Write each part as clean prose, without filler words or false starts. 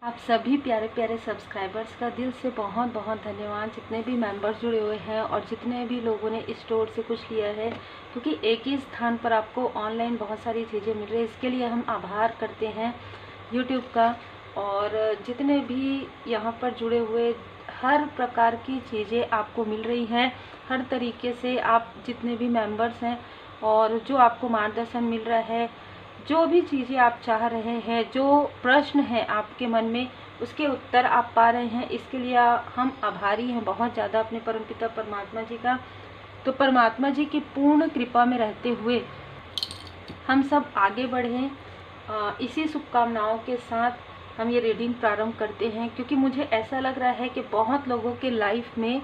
आप सभी प्यारे प्यारे सब्सक्राइबर्स का दिल से बहुत बहुत धन्यवाद। जितने भी मेंबर्स जुड़े हुए हैं और जितने भी लोगों ने स्टोर से कुछ लिया है, क्योंकि एक ही स्थान पर आपको ऑनलाइन बहुत सारी चीज़ें मिल रही है। इसके लिए हम आभार करते हैं यूट्यूब का। और जितने भी यहाँ पर जुड़े हुए, हर प्रकार की चीज़ें आपको मिल रही हैं, हर तरीके से आप जितने भी मेंबर्स हैं और जो आपको मार्गदर्शन मिल रहा है, जो भी चीज़ें आप चाह रहे हैं, जो प्रश्न है आपके मन में, उसके उत्तर आप पा रहे हैं। इसके लिए हम आभारी हैं बहुत ज़्यादा अपने परमपिता परमात्मा जी का। तो परमात्मा जी की पूर्ण कृपा में रहते हुए हम सब आगे बढ़ें। इसी शुभकामनाओं के साथ हम ये रीडिंग प्रारंभ करते हैं, क्योंकि मुझे ऐसा लग रहा है कि बहुत लोगों के लाइफ में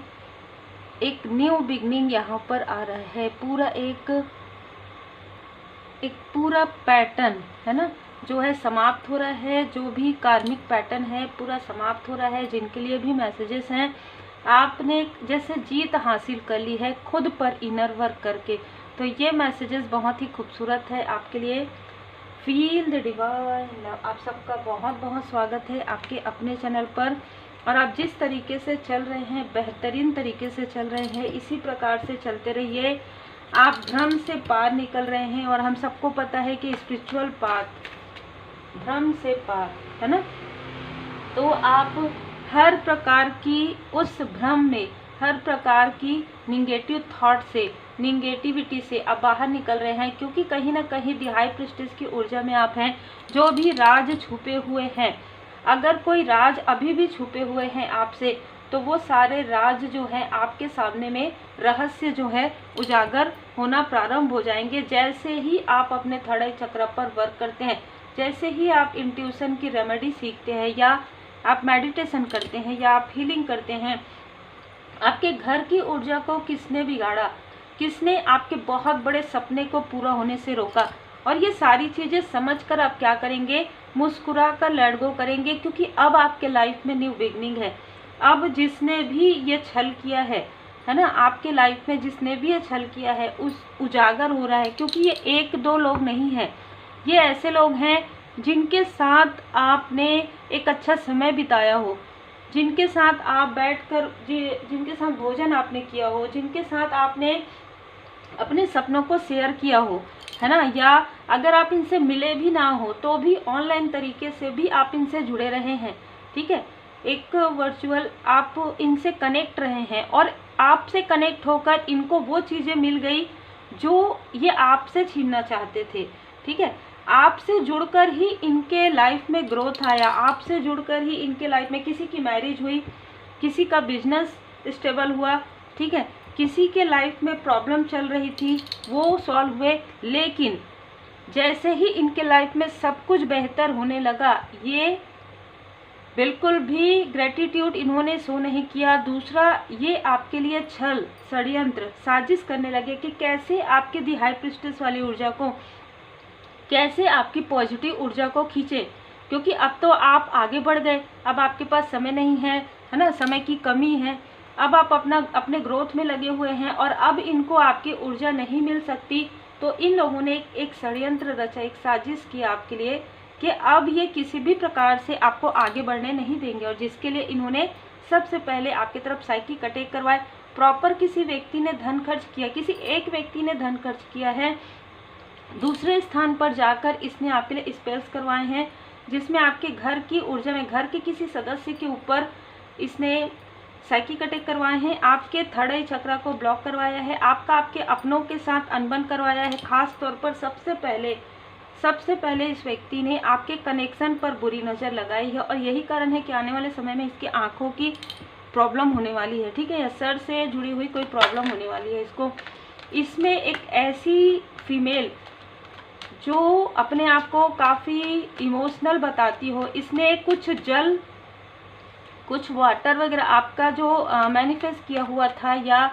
एक न्यू बिगनिंग यहाँ पर आ रहा है। पूरा एक पूरा पैटर्न है ना, जो है समाप्त हो रहा है। जो भी कार्मिक पैटर्न है पूरा समाप्त हो रहा है। जिनके लिए भी मैसेजेस हैं, आपने जैसे जीत हासिल कर ली है खुद पर इनर वर्क करके। तो ये मैसेजेस बहुत ही खूबसूरत है आपके लिए। Feel the divine love. आप सबका बहुत बहुत स्वागत है आपके अपने चैनल पर। और आप जिस तरीके से चल रहे हैं, बेहतरीन तरीके से चल रहे हैं, इसी प्रकार से चलते रहिए। आप भ्रम से पार निकल रहे हैं और हम सबको पता है कि स्पिरिचुअल पाथ भ्रम से पार है ना। तो आप हर प्रकार की उस भ्रम में, हर प्रकार की निगेटिव थॉट से, निगेटिविटी से आप बाहर निकल रहे हैं, क्योंकि कहीं ना कहीं दी हाई प्रिस्टेस की ऊर्जा में आप हैं। जो भी राज छुपे हुए हैं, अगर कोई राज अभी भी छुपे हुए हैं आपसे, तो वो सारे राज जो है आपके सामने में रहस्य जो है उजागर होना प्रारंभ हो जाएंगे। जैसे ही आप अपने थर्ड आई चक्र पर वर्क करते हैं, जैसे ही आप इंट्यूशन की रेमेडी सीखते हैं, या आप मेडिटेशन करते हैं, या आप हीलिंग करते हैं, आपके घर की ऊर्जा को किसने बिगाड़ा, किसने आपके बहुत बड़े सपने को पूरा होने से रोका, और ये सारी चीज़ें समझकर आप क्या करेंगे, मुस्कुरा कर लेट गो करेंगे। क्योंकि अब आपके लाइफ में न्यू बिगनिंग है। अब जिसने भी ये छल किया है ना, आपके लाइफ में जिसने भी ये छल किया है, उस उजागर हो रहा है। क्योंकि ये एक दो लोग नहीं हैं, ये ऐसे लोग हैं जिनके साथ आपने एक अच्छा समय बिताया हो, जिनके साथ आप बैठकर जिनके साथ भोजन आपने किया हो, जिनके साथ आपने अपने सपनों को शेयर किया हो, है ना। या अगर आप इनसे मिले भी ना हो तो भी ऑनलाइन तरीके से भी आप इनसे जुड़े रहे हैं, ठीक है। एक वर्चुअल आप इनसे कनेक्ट रहे हैं और आपसे कनेक्ट होकर इनको वो चीज़ें मिल गई जो ये आपसे छीनना चाहते थे, ठीक है। आपसे जुड़कर ही इनके लाइफ में ग्रोथ आया, आपसे जुड़कर ही इनके लाइफ में किसी की मैरिज हुई, किसी का बिजनेस स्टेबल हुआ, ठीक है। किसी के लाइफ में प्रॉब्लम चल रही थी, वो सॉल्व हुए। लेकिन जैसे ही इनके लाइफ में सब कुछ बेहतर होने लगा, ये बिल्कुल भी ग्रेटिट्यूड इन्होंने शो नहीं किया। दूसरा, ये आपके लिए छल, षड्यंत्र, साजिश करने लगे कि कैसे आपके दी हाई प्रिस्टेस वाली ऊर्जा को, कैसे आपकी पॉजिटिव ऊर्जा को खींचे। क्योंकि अब तो आप आगे बढ़ गए, अब आपके पास समय नहीं है ना, समय की कमी है। अब आप अपने ग्रोथ में लगे हुए हैं और अब इनको आपकी ऊर्जा नहीं मिल सकती। तो इन लोगों ने एक षड्यंत्र रचा, एक साजिश की आपके लिए कि अब ये किसी भी प्रकार से आपको आगे बढ़ने नहीं देंगे। और जिसके लिए इन्होंने सबसे पहले आपकी तरफ साइकिक अटैक करवाए। प्रॉपर किसी व्यक्ति ने धन खर्च किया, किसी एक व्यक्ति ने धन खर्च किया है। दूसरे स्थान पर जाकर इसने आपके लिए स्पेल्स करवाए हैं, जिसमें आपके घर की ऊर्जा में, घर के किसी सदस्य के ऊपर इसने साइकिक अटैक करवाए हैं। आपके थर्ड आई चक्र को ब्लॉक करवाया है, आपके अपनों के साथ अनबन करवाया है। खास तौर पर सबसे पहले इस व्यक्ति ने आपके कनेक्शन पर बुरी नज़र लगाई है। और यही कारण है कि आने वाले समय में इसकी आंखों की प्रॉब्लम होने वाली है, ठीक है, या सर से जुड़ी हुई कोई प्रॉब्लम होने वाली है इसको। इसमें एक ऐसी फीमेल जो अपने आप को काफ़ी इमोशनल बताती हो, इसने कुछ जल, कुछ वाटर वगैरह आपका जो मैनिफेस्ट किया हुआ था, या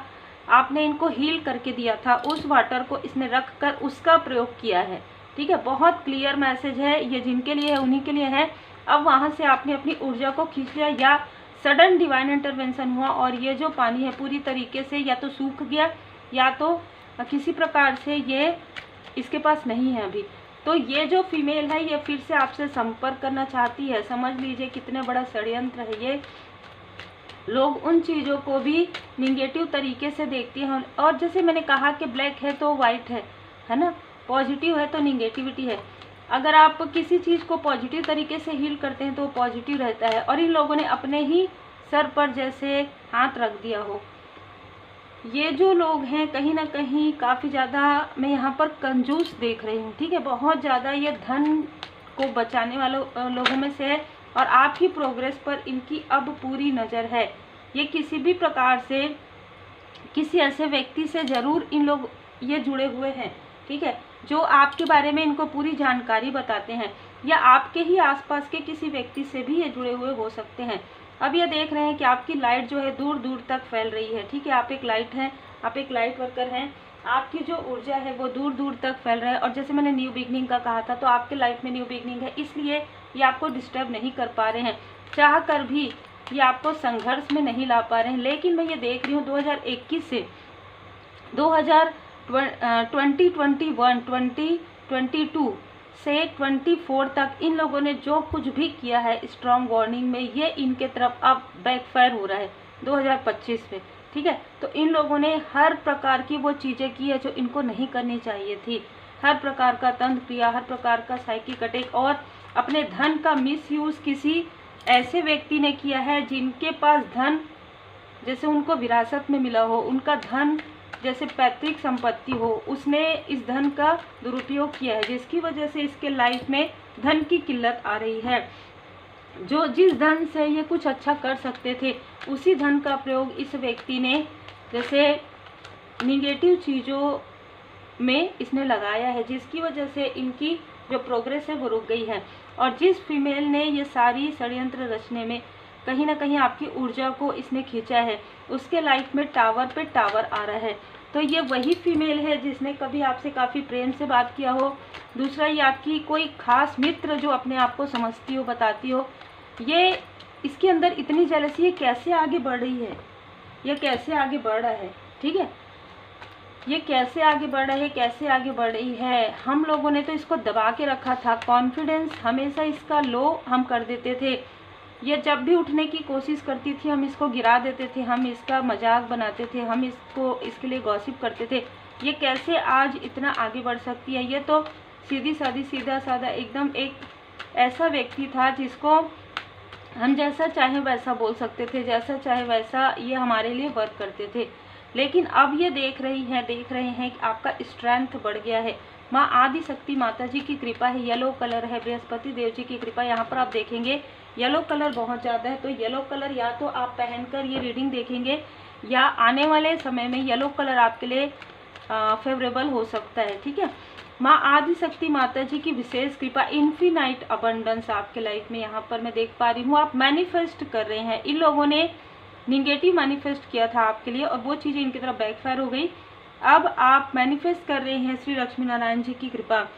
आपने इनको हील करके दिया था, उस वाटर को इसने रख कर उसका प्रयोग किया है, ठीक है। बहुत क्लियर मैसेज है ये, जिनके लिए है उन्हीं के लिए है। अब वहाँ से आपने अपनी ऊर्जा को खींच लिया, या सडन डिवाइन इंटरवेंशन हुआ और ये जो पानी है पूरी तरीके से या तो सूख गया, या तो किसी प्रकार से ये इसके पास नहीं है अभी। तो ये जो फीमेल है ये फिर से आपसे संपर्क करना चाहती है। समझ लीजिए कितने बड़ा षड्यंत्र है ये। लोग उन चीज़ों को भी निगेटिव तरीके से देखती हैं। और जैसे मैंने कहा कि ब्लैक है तो वाइट है ना, पॉजिटिव है तो निगेटिविटी है। अगर आप किसी चीज़ को पॉजिटिव तरीके से हील करते हैं तो वो पॉजिटिव रहता है। और इन लोगों ने अपने ही सर पर जैसे हाथ रख दिया हो। ये जो लोग हैं कहीं ना कहीं काफ़ी ज़्यादा मैं यहाँ पर कंजूस देख रही हूँ, ठीक है। बहुत ज़्यादा ये धन को बचाने वालों लोगों में से है और आपकी प्रोग्रेस पर इनकी अब पूरी नज़र है। ये किसी भी प्रकार से किसी ऐसे व्यक्ति से ज़रूर इन लोग ये जुड़े हुए हैं, ठीक है, जो आपके बारे में इनको पूरी जानकारी बताते हैं, या आपके ही आसपास के किसी व्यक्ति से भी ये जुड़े हुए हो सकते हैं। अब ये देख रहे हैं कि आपकी लाइट जो है दूर दूर तक फैल रही है, ठीक है। आप एक लाइट हैं, आप एक लाइट वर्कर हैं, आपकी जो ऊर्जा है वो दूर दूर तक फैल रहा है। और जैसे मैंने न्यू बिगनिंग का कहा था, तो आपके लाइफ में न्यू बिगनिंग है, इसलिए ये आपको डिस्टर्ब नहीं कर पा रहे हैं। चाह कर भी ये आपको संघर्ष में नहीं ला पा रहे हैं। लेकिन मैं ये देख रही हूँ 2021 से 2022 से 24 तक इन लोगों ने जो कुछ भी किया है स्ट्रॉन्ग वार्निंग में, ये इनके तरफ अब बैकफायर हो रहा है 2025 में, ठीक है। तो इन लोगों ने हर प्रकार की वो चीज़ें की है जो इनको नहीं करनी चाहिए थी। हर प्रकार का तंत्र क्रिया, हर प्रकार का साइकिक अटैक, और अपने धन का मिसयूज़ किसी ऐसे व्यक्ति ने किया है जिनके पास धन जैसे उनको विरासत में मिला हो, उनका धन जैसे पैतृक संपत्ति हो, उसने इस धन का दुरुपयोग किया है, जिसकी वजह से इसके लाइफ में धन की किल्लत आ रही है। जो जिस धन से ये कुछ अच्छा कर सकते थे उसी धन का प्रयोग इस व्यक्ति ने जैसे निगेटिव चीज़ों में इसने लगाया है, जिसकी वजह से इनकी जो प्रोग्रेस है वो रुक गई है। और जिस फीमेल ने ये सारी षड्यंत्र रचने में कहीं ना कहीं आपकी ऊर्जा को इसने खींचा है, उसके लाइफ में टावर पे टावर आ रहा है। तो ये वही फीमेल है जिसने कभी आपसे काफ़ी प्रेम से बात किया हो। दूसरा, ये आपकी कोई खास मित्र जो अपने आप को समझती हो, बताती हो। ये इसके अंदर इतनी जेलसी है, कैसे आगे बढ़ रही है, ये कैसे आगे बढ़ रहा है, ठीक है, ये कैसे आगे बढ़ रहा है, कैसे आगे बढ़ रही है। हम लोगों ने तो इसको दबा के रखा था, कॉन्फिडेंस हमेशा इसका लो हम कर देते थे। ये जब भी उठने की कोशिश करती थी हम इसको गिरा देते थे, हम इसका मजाक बनाते थे, हम इसको इसके लिए गॉसिप करते थे। ये कैसे आज इतना आगे बढ़ सकती है। ये तो सीधी सादी सीधा साधा एकदम एक ऐसा व्यक्ति था जिसको हम जैसा चाहे वैसा बोल सकते थे, जैसा चाहे वैसा ये हमारे लिए वर्क करते थे। लेकिन अब ये देख रहे हैं कि आपका स्ट्रेंथ बढ़ गया है। माँ आदि शक्ति माता जी की कृपा है, येलो कलर है, बृहस्पति देव जी की कृपा। यहाँ पर आप देखेंगे येलो कलर बहुत ज़्यादा है, तो येलो कलर या तो आप पहनकर ये रीडिंग देखेंगे या आने वाले समय में येलो कलर आपके लिए फेवरेबल हो सकता है, ठीक है। माँ आदि शक्ति माता जी की विशेष कृपा, इन्फिनाइट अबंडेंस आपके लाइफ में यहाँ पर मैं देख पा रही हूँ। आप मैनिफेस्ट कर रहे हैं। इन लोगों ने निगेटिव मैनिफेस्ट किया था आपके लिए और वो चीज़ें इनकी तरफ बैकफायर हो गई। अब आप मैनिफेस्ट कर रहे हैं श्री लक्ष्मी नारायण जी की कृपा,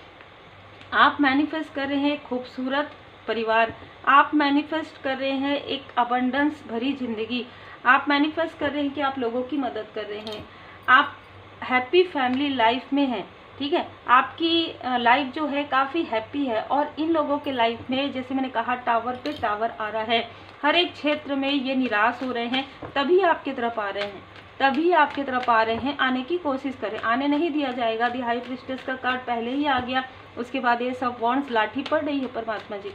आप मैनिफेस्ट कर रहे हैं खूबसूरत परिवार, आप मैनिफेस्ट कर रहे हैं एक अबंडेंस भरी जिंदगी, आप मैनिफेस्ट कर रहे हैं कि आप लोगों की मदद कर रहे हैं, आप हैप्पी फैमिली लाइफ में हैं, ठीक है। आपकी लाइफ जो है काफ़ी हैप्पी है। और इन लोगों के लाइफ में जैसे मैंने कहा टावर पे टावर आ रहा है। हर एक क्षेत्र में ये निराश हो रहे हैं, तभी आपकी तरफ आ रहे हैं, तभी आपकी तरफ आ रहे हैं। आने की कोशिश करें, आने नहीं दिया जाएगा। दी हाई प्रिस्टेस का कार्ड पहले ही आ गया, उसके बाद ये सब वॉन्ड्स, लाठी पड़ रही है परमात्मा जी,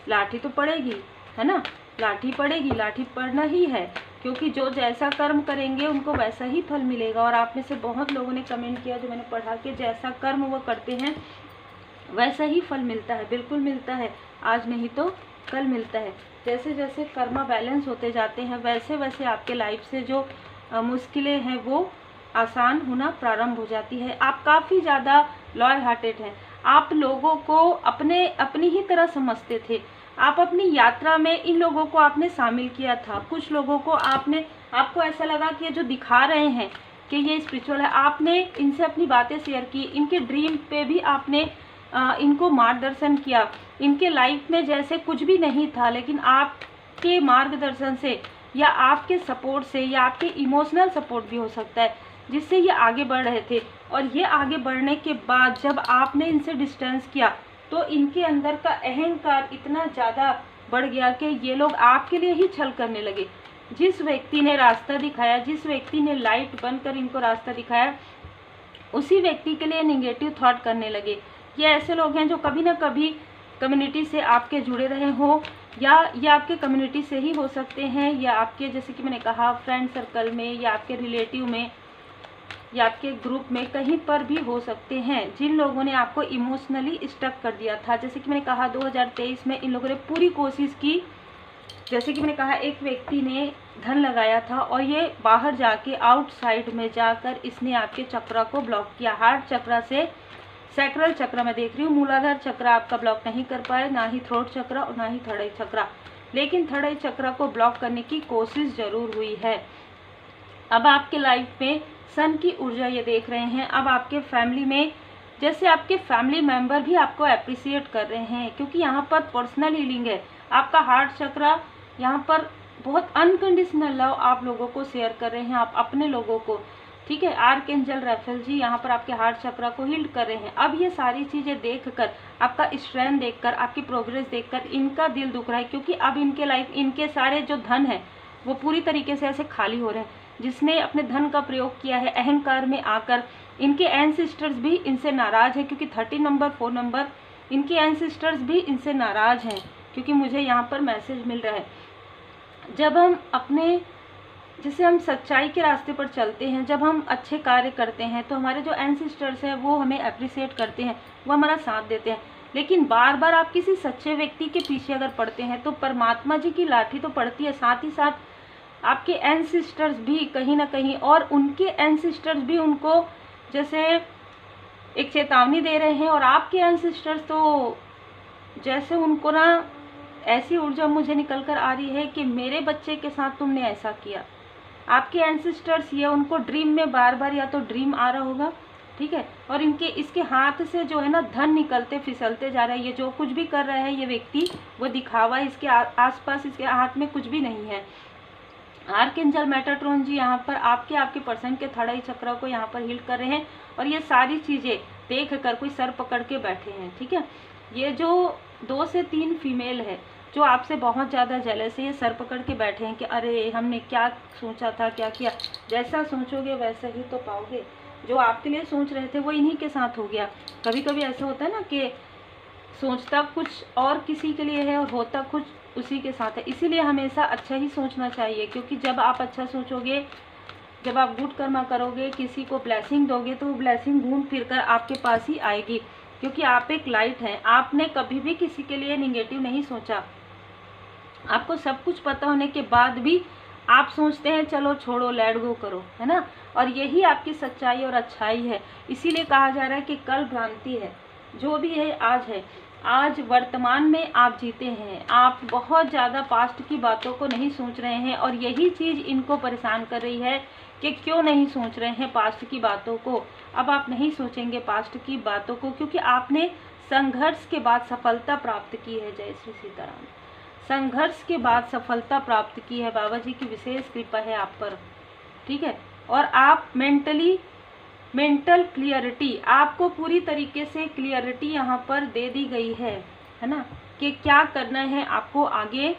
लाठी तो पड़ेगी, है ना, लाठी पड़ेगी, लाठी पड़ना ही है, क्योंकि जो जैसा कर्म करेंगे उनको वैसा ही फल मिलेगा। और आप में से बहुत लोगों ने कमेंट किया जो मैंने पढ़ा कि जैसा कर्म वो करते हैं वैसा ही फल मिलता है, बिल्कुल मिलता है, आज नहीं तो कल मिलता है। जैसे जैसे कर्मा बैलेंस होते जाते हैं वैसे वैसे आपके लाइफ से जो मुश्किलें हैं वो आसान होना प्रारंभ हो जाती है। आप काफ़ी ज़्यादा लॉयल हार्टेड हैं, आप लोगों को अपनी ही तरह समझते थे। आप अपनी यात्रा में इन लोगों को आपने शामिल किया था। कुछ लोगों को आपको ऐसा लगा कि ये जो दिखा रहे हैं कि ये स्पिरिचुअल है, आपने इनसे अपनी बातें शेयर की, इनके ड्रीम पे भी आपने इनको मार्गदर्शन किया। इनके लाइफ में जैसे कुछ भी नहीं था, लेकिन आपके मार्गदर्शन से या आपके सपोर्ट से या आपके इमोशनल सपोर्ट भी हो सकता है जिससे ये आगे बढ़ रहे थे। और ये आगे बढ़ने के बाद जब आपने इनसे डिस्टेंस किया तो इनके अंदर का अहंकार इतना ज़्यादा बढ़ गया कि ये लोग आपके लिए ही छल करने लगे। जिस व्यक्ति ने रास्ता दिखाया, जिस व्यक्ति ने लाइट बनकर इनको रास्ता दिखाया, उसी व्यक्ति के लिए निगेटिव थॉट करने लगे। ये ऐसे लोग हैं जो कभी ना कभी कम्युनिटी से आपके जुड़े रहे हो, या ये आपके कम्युनिटी से ही हो सकते हैं, या आपके जैसे कि मैंने कहा फ्रेंड सर्कल में, या आपके रिलेटिव में, या आपके ग्रुप में, कहीं पर भी हो सकते हैं, जिन लोगों ने आपको इमोशनली स्टक कर दिया था। जैसे कि मैंने कहा 2023 में इन लोगों ने पूरी कोशिश की। जैसे कि मैंने कहा एक व्यक्ति ने धन लगाया था और ये बाहर जाके आउटसाइड में जाकर इसने आपके चक्र को ब्लॉक किया। हार्ट चक्र से सैक्रल चक्र में देख रही हूँ, मूलाधार चक्र आपका ब्लॉक नहीं कर पाए, ना ही थ्रोट चक्र और ना ही थर्ड आई चक्र, लेकिन थर्ड आई चक्र को ब्लॉक करने की कोशिश जरूर हुई है। अब आपके लाइफ में सन की ऊर्जा ये देख रहे हैं। अब आपके फैमिली में जैसे आपके फैमिली मेंबर भी आपको अप्रिसिएट कर रहे हैं, क्योंकि यहाँ पर पर्सनल हीलिंग है। आपका हार्ट चक्र यहाँ पर बहुत अनकंडीशनल लव आप लोगों को शेयर कर रहे हैं, आप अपने लोगों को, ठीक है। आर्कएंजल राफेल जी यहाँ पर आपके हार्ट चक्र को हील कर रहे हैं। अब ये सारी चीज़ें देखकर, आपका स्ट्रेंथ देखकर, आपकी प्रोग्रेस देखकर इनका दिल दुख रहा है, क्योंकि अब इनके लाइफ, इनके सारे जो धन है वो पूरी तरीके से ऐसे खाली हो रहे हैं। जिसने अपने धन का प्रयोग किया है अहंकार में आकर, इनके एंसेस्टर्स भी इनसे नाराज है, क्योंकि 30 नंबर 4 नंबर इनके एंसेस्टर्स भी इनसे नाराज हैं, क्योंकि मुझे यहाँ पर मैसेज मिल रहा है। जब हम अपने, जैसे हम सच्चाई के रास्ते पर चलते हैं, जब हम अच्छे कार्य करते हैं तो हमारे जो एंसेस्टर्स हैं वो हमें अप्रिसिएट करते हैं, वो हमारा साथ देते हैं। लेकिन बार बार आप किसी सच्चे व्यक्ति के पीछे अगर पड़ते हैं तो परमात्मा जी की लाठी तो पड़ती है, साथ ही साथ आपके एंसेस्टर्स भी कहीं ना कहीं, और उनके एंसेस्टर्स भी उनको जैसे एक चेतावनी दे रहे हैं, और आपके एंसेस्टर्स तो जैसे उनको ना ऐसी ऊर्जा मुझे निकल कर आ रही है कि मेरे बच्चे के साथ तुमने ऐसा किया। आपके एंसेस्टर्स ये उनको ड्रीम में बार बार या तो ड्रीम आ रहा होगा, ठीक है, और इनके इसके हाथ से जो है ना धन निकलते फिसलते जा रहा है। ये जो कुछ भी कर रहा है ये व्यक्ति, वो दिखावा, इसके आसपास इसके हाथ में कुछ भी नहीं है। आर्कएंजल मेटाट्रॉन जी यहाँ पर आपके पर्सन के थर्ड आई चक्र को यहाँ पर हील कर रहे हैं, और ये सारी चीज़ें देख कर कोई सर पकड़ के बैठे हैं, ठीक है। ये जो 2 से 3 फीमेल है जो आपसे बहुत ज़्यादा जेलस है, ये सर पकड़ के बैठे हैं कि अरे हमने क्या सोचा था, क्या किया। जैसा सोचोगे वैसा ही तो पाओगे। जो आपके लिए सोच रहे थे वो इन्हीं के साथ हो गया। कभी कभी ऐसा होता है ना कि सोचता कुछ और किसी के लिए है और होता कुछ उसी के साथ है। इसीलिए हमेशा अच्छा ही सोचना चाहिए, क्योंकि जब आप अच्छा सोचोगे, जब आप गुड कर्मा करोगे, किसी को ब्लेसिंग दोगे, तो वो ब्लेसिंग घूम फिर कर आपके पास ही आएगी, क्योंकि आप एक लाइट हैं। आपने कभी भी किसी के लिए निगेटिव नहीं सोचा। आपको सब कुछ पता होने के बाद भी आप सोचते हैं चलो छोड़ो, लेट गो करो, है ना। और यही आपकी सच्चाई और अच्छाई है। इसीलिए कहा जा रहा है कि कल भ्रांति है, जो भी है आज है। आज वर्तमान में आप जीते हैं। आप बहुत ज़्यादा पास्ट की बातों को नहीं सोच रहे हैं, और यही चीज़ इनको परेशान कर रही है कि क्यों नहीं सोच रहे हैं पास्ट की बातों को। अब आप नहीं सोचेंगे पास्ट की बातों को, क्योंकि आपने संघर्ष के बाद सफलता प्राप्त की है। जय श्री सीताराम। संघर्ष के बाद सफलता प्राप्त की है। बाबा जी की विशेष कृपा है आप पर, ठीक है। और आप मेंटल क्लियरिटी, आपको पूरी तरीके से क्लियरिटी यहाँ पर दे दी गई है ना, कि क्या करना है आपको आगे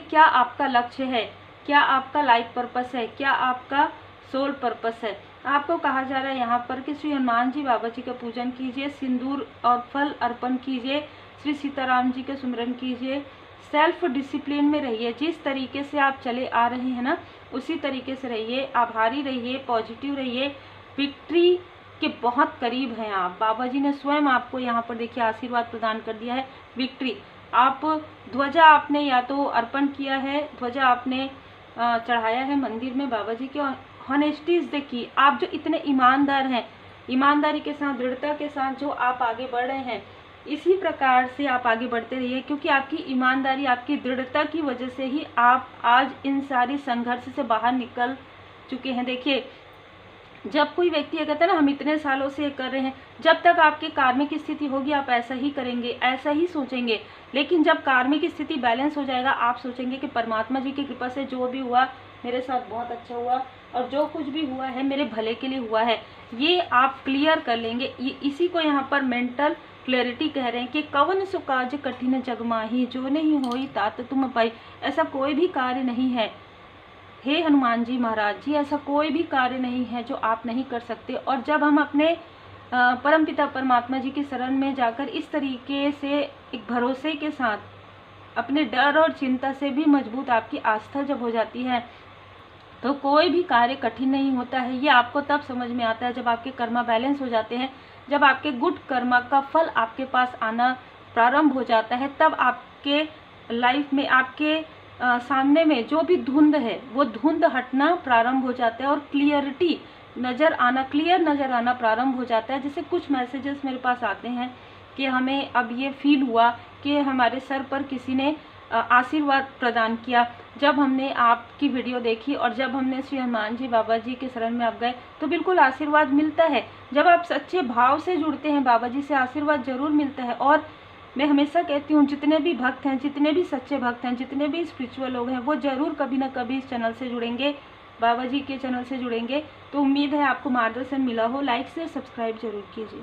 क्या आपका लक्ष्य है, क्या आपका लाइफ पर्पस है, क्या आपका सोल पर्पस है। आपको कहा जा रहा है यहाँ पर कि श्री हनुमान जी बाबा जी का पूजन कीजिए, सिंदूर और फल अर्पण कीजिए, श्री सीताराम जी के सुमिरन कीजिए, सेल्फ डिसिप्लिन में रहिए। जिस तरीके से आप चले आ रहे हैं ना उसी तरीके से रहिए, आभारी रहिए, पॉजिटिव रहिए। विक्ट्री के बहुत करीब हैं आप। बाबा जी ने स्वयं आपको यहाँ पर देखिए आशीर्वाद प्रदान कर दिया है, विक्ट्री। आप ध्वजा आपने या तो अर्पण किया है, ध्वजा आपने चढ़ाया है मंदिर में बाबा जी के। हॉनेस्टीज देखिए, आप जो इतने ईमानदार हैं, ईमानदारी के साथ, दृढ़ता के साथ जो आप आगे बढ़ रहे हैं, इसी प्रकार से आप आगे बढ़ते रहिए, क्योंकि आपकी ईमानदारी, आपकी दृढ़ता की वजह से ही आप आज इन सारी संघर्ष से बाहर निकल चुके हैं। देखिए, जब कोई व्यक्ति कहता है ना हम इतने सालों से कर रहे हैं, जब तक आपकी कार्मिक स्थिति होगी आप ऐसा ही करेंगे, ऐसा ही सोचेंगे। लेकिन जब कार्मिक स्थिति बैलेंस हो जाएगा, आप सोचेंगे कि परमात्मा जी की कृपा से जो भी हुआ मेरे साथ बहुत अच्छा हुआ और जो कुछ भी हुआ है मेरे भले के लिए हुआ है, ये आप क्लियर कर लेंगे। ये इसी को यहाँ पर मेंटल क्लैरिटी कह रहे हैं कि कवन सु काज कठिन जग माही, जो नहीं होई तात तुम पाई। ऐसा कोई भी कार्य नहीं है हे हनुमान जी महाराज जी, ऐसा कोई भी कार्य नहीं है जो आप नहीं कर सकते। और जब हम अपने परमपिता परमात्मा जी की शरण में जाकर इस तरीके से एक भरोसे के साथ अपने डर और चिंता से भी मजबूत आपकी आस्था जब हो जाती है तो कोई भी कार्य कठिन नहीं होता है। ये आपको तब समझ में आता है जब आपके कर्मा बैलेंस हो जाते हैं, जब आपके गुड कर्मा का फल आपके पास आना प्रारंभ हो जाता है, तब आपके लाइफ में आपके सामने में जो भी धुंध है वो धुंध हटना प्रारंभ हो जाता है और क्लियर नज़र आना प्रारंभ हो जाता है। जैसे कुछ मैसेजेस मेरे पास आते हैं कि हमें अब ये फील हुआ कि हमारे सर पर किसी ने आशीर्वाद प्रदान किया। जब हमने आपकी वीडियो देखी और जब हमने श्री हनुमान जी बाबा जी के शरण में आप गए तो बिल्कुल आशीर्वाद मिलता है। जब आप सच्चे भाव से जुड़ते हैं बाबा जी से आशीर्वाद जरूर मिलता है। और मैं हमेशा कहती हूँ जितने भी भक्त हैं, जितने भी सच्चे भक्त हैं, जितने भी स्पिरिचुअल लोग हैं, वो जरूर कभी ना कभी इस चैनल से जुड़ेंगे, बाबा जी के चैनल से जुड़ेंगे। तो उम्मीद है आपको मार्गदर्शन मिला हो। लाइक से सब्सक्राइब जरूर कीजिए।